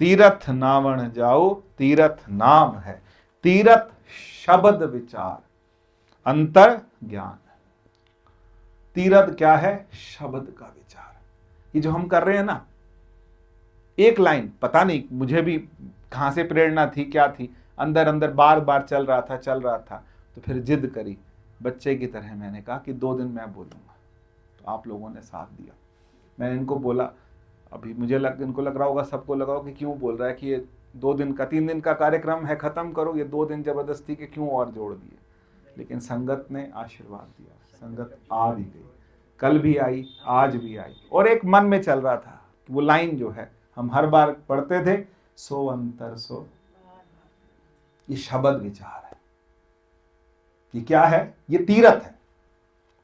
तीरथ नावण जाओ, तीरथ नाम है, तीरथ शब्द विचार, अंतर ज्ञान। तीरथ क्या है? शब्द का विचार। ये जो हम कर रहे हैं ना, एक लाइन पता नहीं मुझे भी कहां से प्रेरणा थी, क्या थी, अंदर अंदर बार बार चल रहा था। तो फिर जिद करी बच्चे की तरह, मैंने कहा कि 2 दिन मैं बोलूंगा। तो आप लोगों ने साथ दिया। मैंने इनको बोला, अभी इनको लग रहा होगा, सबको लगा होगा कि क्यों बोल रहा है, कि ये 2 दिन का 3 दिन का कार्यक्रम है, खत्म करो, ये 2 दिन जबरदस्ती के क्यों और जोड़ दिए। लेकिन संगत ने आशीर्वाद दिया, संगत आ भी गई, कल भी आई, आज भी आई। और एक मन में चल रहा था वो लाइन जो है हम हर बार पढ़ते थे, सो अंतर सो, ये शब्द विचार है। ये क्या है? ये तीरथ है।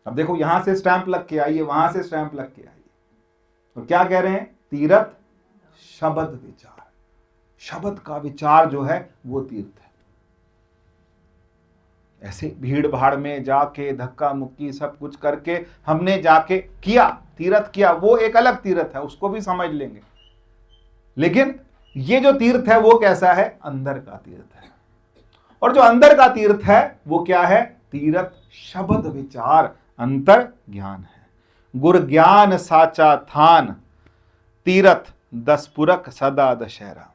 अब देखो, यहां से स्टैंप लग के आई है, वहां से स्टैंप लग के आई है, तो क्या कह रहे हैं? तीरथ शब्द विचार। शब्द का विचार जो है वो तीर्थ है। ऐसे भीड़ भाड़ में जाके धक्का मुक्की सब कुछ करके हमने जाके किया, तीर्थ किया, वो एक अलग तीर्थ है, उसको भी समझ लेंगे। लेकिन ये जो तीर्थ है वो कैसा है? अंदर का तीर्थ है। और जो अंदर का तीर्थ है वो क्या है? तीर्थ शब्द विचार, अंतर ज्ञान है। गुर ज्ञान साचा थान, तीर्थ 10 पुरख सदा दशहरा।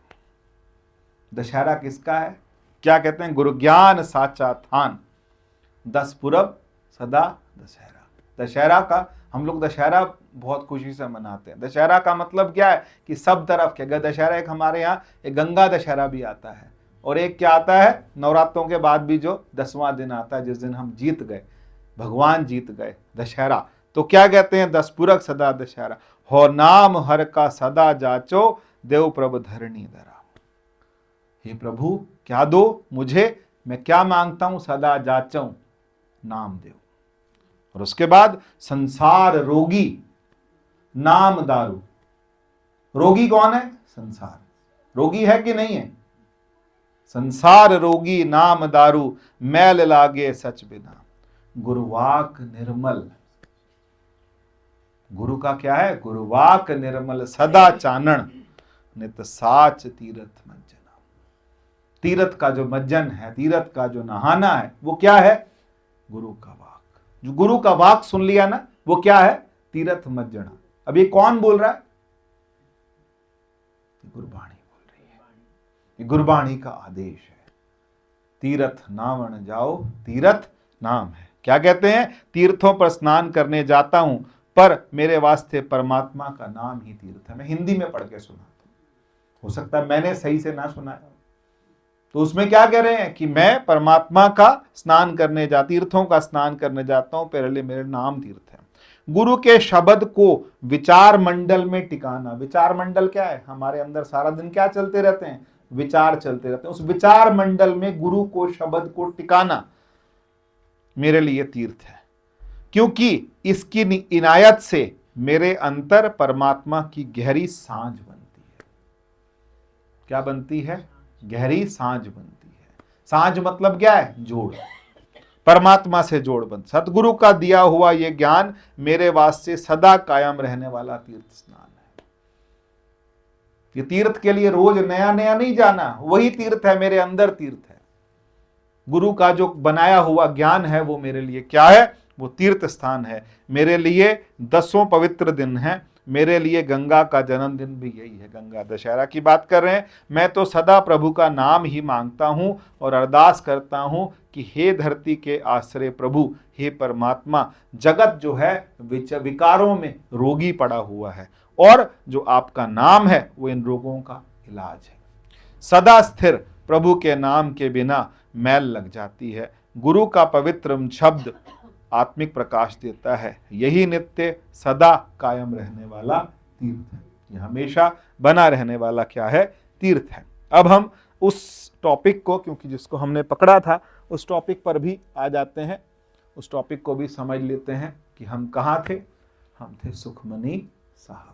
दशहरा किसका है? क्या कहते हैं? गुरु ज्ञान साचा थान, 10 पुरब सदा दशहरा। दशहरा का हम लोग दशहरा बहुत खुशी से मनाते हैं। दशहरा का मतलब क्या है? कि सब तरफ के दशहरा, एक हमारे यहाँ एक गंगा दशहरा भी आता है, और एक क्या आता है? नवरात्रों के बाद भी जो 10वां दिन आता है, जिस दिन हम जीत गए, भगवान जीत गए, दशहरा। तो क्या कहते हैं? 10 पुरख सदा दशहरा, हो नाम हर का सदा जाचो, देव प्रभु धरणी धरा। हे प्रभु क्या दो मुझे, मैं क्या मांगता हूं? सदा जाचूं, नाम दो। और उसके बाद संसार रोगी नाम दारू। रोगी कौन है? संसार। रोगी है कि नहीं है? संसार रोगी नाम दारू, मैल लागे सच बिना, गुरुवाक निर्मल। गुरु का क्या है? गुरुवाक निर्मल, सदा चानन, नित साच तीर्थ मज्जना। तीर्थ का जो मज्जन है, तीर्थ का जो नहाना है, वो क्या है? गुरु का वाक। जो गुरु का वाक सुन लिया ना, वो क्या है? तीर्थ मज्जना। अब ये कौन बोल रहा है? गुरबाणी बोल रही है। ये गुरबाणी का आदेश है। तीर्थ नावण जाओ, तीर्थ नाम है। क्या कहते हैं? तीर्थों पर स्नान करने जाता हूं, पर मेरे वास्ते परमात्मा का नाम ही तीर्थ है। मैं हिंदी में पढ़ के सुनाता हूं, हो सकता है मैंने सही से ना सुनाया। तो उसमें क्या कह रहे हैं? कि मैं परमात्मा का स्नान करने तीर्थों का स्नान करने जाता हूं, पहले मेरे नाम तीर्थ है। गुरु के शब्द को विचार मंडल में टिकाना। विचार मंडल क्या है? हमारे अंदर सारा दिन क्या चलते रहते हैं? विचार चलते रहते हैं। उस विचार मंडल में गुरु को, शब्द को टिकाना मेरे लिए तीर्थ है, क्योंकि इसकी इनायत से मेरे अंतर परमात्मा की गहरी सांझ बनती है। क्या बनती है? गहरी सांझ बनती है। सांझ मतलब क्या है? जोड़। परमात्मा से जोड़ बन। सतगुरु का दिया हुआ यह ज्ञान मेरे वास्ते सदा कायम रहने वाला तीर्थ स्नान है। ये तीर्थ के लिए रोज नया नया नहीं जाना, वही तीर्थ है, मेरे अंदर तीर्थ है। गुरु का जो बनाया हुआ ज्ञान है वो मेरे लिए क्या है? वो तीर्थ स्थान है। मेरे लिए 10 पवित्र दिन हैं। मेरे लिए गंगा का जन्मदिन भी यही है। गंगा दशहरा की बात कर रहे हैं। मैं तो सदा प्रभु का नाम ही मांगता हूं और अरदास करता हूं कि हे धरती के आश्रय प्रभु, हे परमात्मा, जगत जो है विकारों में रोगी पड़ा हुआ है, और जो आपका नाम है वो इन रोगों का इलाज है। सदा स्थिर प्रभु के नाम के बिना मैल लग जाती है। गुरु का पवित्र शब्द आत्मिक प्रकाश देता है। यही नित्य सदा कायम रहने वाला तीर्थ है। यह हमेशा बना रहने वाला क्या है? तीर्थ है। अब हम उस टॉपिक को, क्योंकि जिसको हमने पकड़ा था, उस टॉपिक पर भी आ जाते हैं। उस टॉपिक को भी समझ लेते हैं कि हम कहाँ थे। हम थे सुखमनी साहब।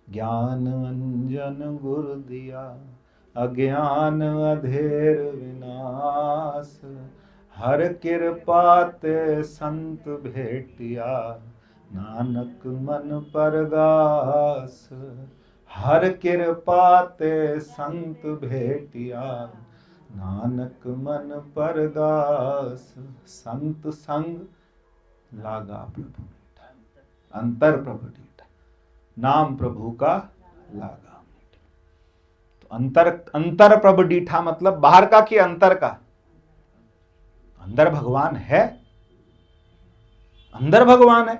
ज्ञान अंजन गुर दिया, अज्ञान अधेर विनाश, हर कृपा ते संत भेटिया, नानक मन परगास, हर कृपा ते संत भेटिया, नानक मन परगास। संत संग लागा प्रभु मीठा, अंतर प्रभु डीठा, नाम प्रभु का लागा मीठा। तो अंतर, अंतर प्रभु डीठा मतलब बाहर का कि अंतर का? अंदर भगवान है, अंदर भगवान है।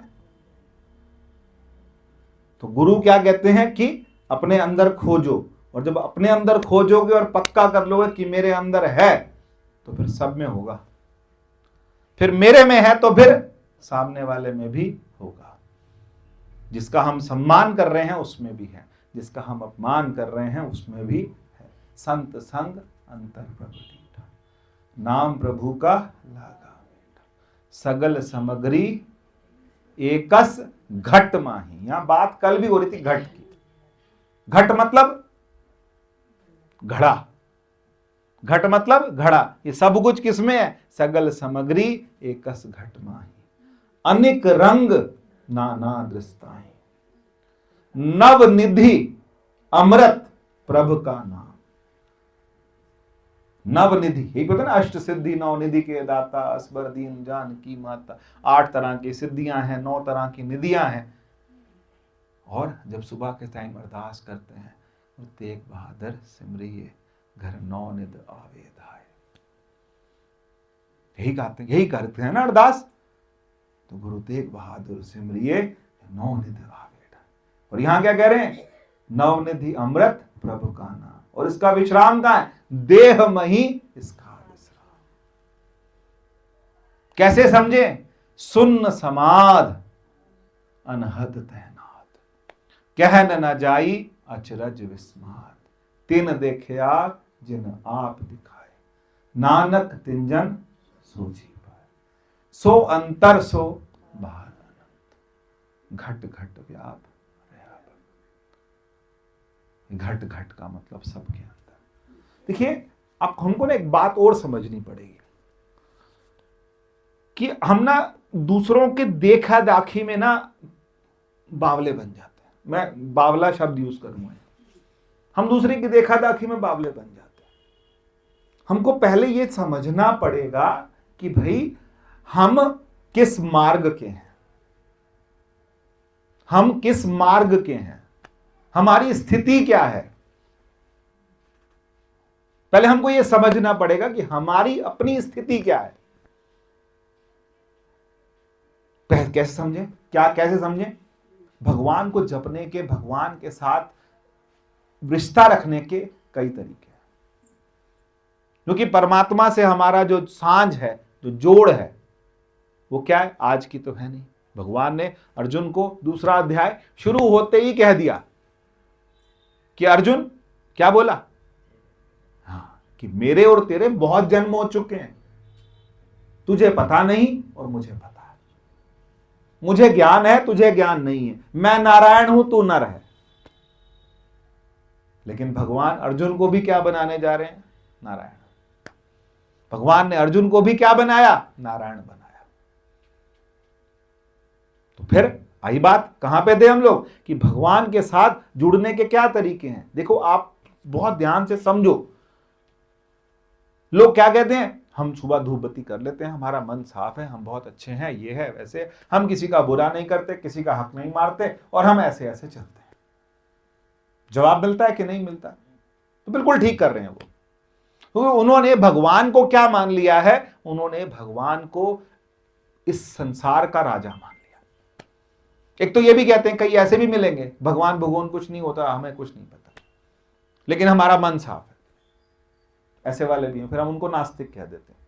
तो गुरु क्या कहते हैं कि अपने अंदर खोजो, और जब अपने अंदर खोजोगे और पक्का कर लोगे कि मेरे अंदर है, तो फिर सब में होगा। फिर मेरे में है तो फिर सामने वाले में भी होगा। जिसका हम सम्मान कर रहे हैं उसमें भी है, जिसका हम अपमान कर रहे हैं उसमें भी है। संत संग अंतर प्रभु डीठा, नाम प्रभु का लागा मीठा। सगल सामग्री एकस घट माही। यहां बात कल भी हो रही थी घट की। घट मतलब घड़ा, घट मतलब घड़ा। ये सब कुछ किसमें है? सगल सामग्री एकस घट माही, अनेक रंग नाना दृष्टाएं, नव निधि अमृत प्रभु का नाम। नव निधि, यही पता ना, अष्ट सिद्धि नौ निधि के दाता, असबर दीन जान की माता। 8 तरह की सिद्धियां हैं, 9 तरह की निधियां हैं। और जब सुबह के टाइम अरदास करते हैं, तेग बहादुर सिमरिए घर 9 निध आवेद आए, यही गाते हैं, यही करते हैं ना अरदास। तो गुरु तेग बहादुर सिमरिए 9 निध आवेद। और यहां क्या कह रहे हैं? नवनिधि अमृत प्रभु का नाम। और इसका विश्राम कहां है? देह मही इसका विश्राम। कैसे समझे? सुन्न समाध अनहद तैनात, कहन न जाई अचरज विस्मात। तिन देखिया जिन आप दिखाए, नानक तिंजन सोची पाए। सो अंतर सो बाहर अनंत, घट घट व्याप घट घट का मतलब सबके अंदर। देखिए, अब हमको ना एक बात और समझनी पड़ेगी कि हम ना दूसरों के देखा दाखी में ना बावले बन जाते हैं। मैं बावला शब्द यूज करूंगा। हम दूसरे की देखा दाखी में बावले बन जाते हैं। हमको पहले ये समझना पड़ेगा कि भाई हम किस मार्ग के हैं, हम किस मार्ग के हैं, हमारी स्थिति क्या है। पहले हमको यह समझना पड़ेगा कि हमारी अपनी स्थिति क्या है। कैसे समझे? क्या कैसे समझे? भगवान को जपने के, भगवान के साथ रिश्ता रखने के कई तरीके हैं। क्योंकि परमात्मा से हमारा जो सांझ है, जो जोड़ है, वो क्या है? आज की तो है नहीं। भगवान ने अर्जुन को दूसरा अध्याय शुरू होते ही कह दिया कि अर्जुन, क्या बोला? हाँ, कि मेरे और तेरे बहुत जन्म हो चुके हैं, तुझे पता नहीं और मुझे पता है। मुझे ज्ञान है, तुझे ज्ञान नहीं है। मैं नारायण हूं, तू नर है। लेकिन भगवान अर्जुन को भी क्या बनाने जा रहे हैं? नारायण। भगवान ने अर्जुन को भी क्या बनाया? नारायण बनाया। तो फिर आई बात कहां पे थे हम लोग कि भगवान के साथ जुड़ने के क्या तरीके हैं। देखो, आप बहुत ध्यान से समझो। लोग क्या कहते हैं? हम सुबह धूप बत्ती कर लेते हैं, हमारा मन साफ है, हम बहुत अच्छे हैं, ये है वैसे, हम किसी का बुरा नहीं करते, किसी का हक नहीं मारते, और हम ऐसे ऐसे चलते हैं। जवाब मिलता है कि नहीं मिलता? तो बिल्कुल ठीक कर रहे हैं वो। तो उन्होंने भगवान को क्या मान लिया है? उन्होंने भगवान को इस संसार का राजा मान लिया। एक तो ये भी कहते हैं, कई ऐसे भी मिलेंगे, भगवान भगवान कुछ नहीं होता, हमें कुछ नहीं पता, लेकिन हमारा मन साफ है। ऐसे वाले भी हैं, फिर हम उनको नास्तिक कह देते हैं।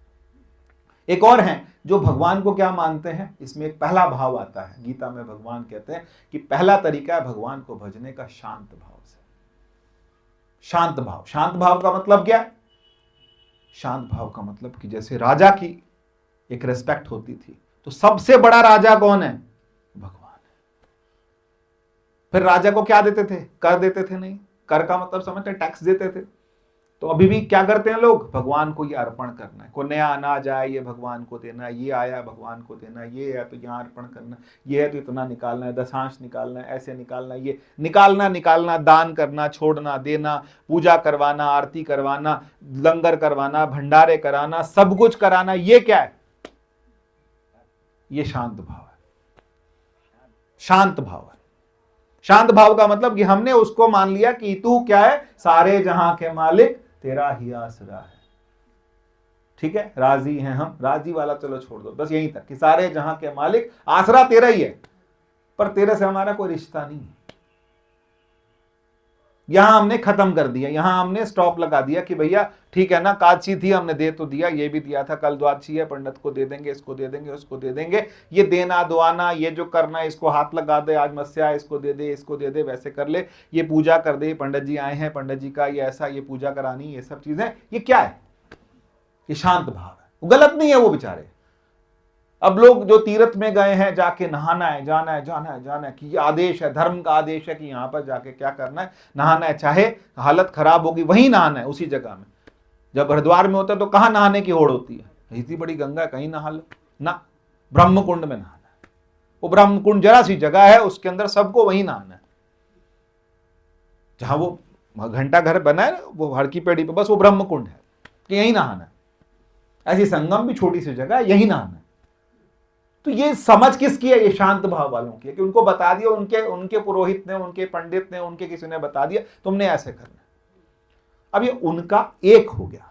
एक और हैं जो भगवान को क्या मानते हैं, इसमें एक पहला भाव आता है। गीता में भगवान कहते हैं कि पहला तरीका है भगवान को भजने का शांत भाव से। शांत भाव, शांत भाव का मतलब क्या है? शांत भाव का मतलब कि जैसे राजा की एक रिस्पेक्ट होती थी, तो सबसे बड़ा राजा कौन है? भगवान है। फिर राजा को क्या देते थे? कर देते थे? नहीं, कर का मतलब समझते, टैक्स देते थे। तो अभी भी क्या करते हैं लोग, भगवान को ये अर्पण करना है, कोई नया अनाज आया ये भगवान को देना है, ये आया भगवान को देना है, ये है तो यहाँ अर्पण करना, ये है तो इतना निकालना है, दशांश निकालना है, ऐसे निकालना है, ये निकालना, दान करना, छोड़ना, देना, पूजा करवाना, आरती करवाना, लंगर करवाना, भंडारे कराना, सब कुछ कराना, ये क्या है, ये शांत भाव है। शांत भाव है। शांत भाव का मतलब कि हमने उसको मान लिया कि तू क्या है, सारे जहां के मालिक, तेरा ही आसरा है। ठीक है, राजी हैं हम, राजी वाला चलो छोड़ दो, बस यहीं तक कि सारे जहां के मालिक, आसरा तेरा ही है, पर तेरे से हमारा कोई रिश्ता नहीं है। यहां हमने खत्म कर दिया, यहां हमने स्टॉप लगा दिया कि भैया ठीक है ना, काची थी हमने दे तो दिया, ये भी दिया था, कल द्वादशी है, पंडित को दे देंगे, इसको दे देंगे, उसको दे देंगे, ये देना दुआना, ये जो करना है, इसको हाथ लगा दे, आज मस्या है, इसको दे दे, इसको दे दे, वैसे कर ले, ये पूजा कर दे, पंडित जी आए हैं, पंडित जी का ये ऐसा, ये पूजा करानी, ये सब चीजें, ये क्या है, ये शांत भाव है। वो गलत नहीं है वो बेचारे। अब लोग जो तीर्थ में गए हैं, जाके नहाना है, जाना है, जाना है, जाना है, कि ये आदेश है, धर्म का आदेश है कि यहां पर जाके क्या करना है, नहाना है, चाहे हालत खराब होगी वहीं नहाना है, उसी जगह में। जब हरिद्वार में होता है तो कहां नहाने की होड़ होती है, इतनी बड़ी गंगा कहीं नहा लो ना, ब्रह्म कुंड में नहाना है। वो ब्रह्म कुंड जरा सी जगह है, उसके अंदर सबको वहीं नहाना है, जहां वो घंटा घर बना है वो हर की पेड़ी पे, बस वो ब्रह्म कुंड है कि यहीं नहाना है। ऐसी संगम भी छोटी सी जगह है, यहीं नहाना है। तो ये समझ किसकी है, ये शांत भाव वालों की है, कि उनको बता दिया, उनके पुरोहित ने, उनके पंडित ने, उनके किसी ने बता दिया तुमने ऐसे करना है। अब ये उनका एक हो गया,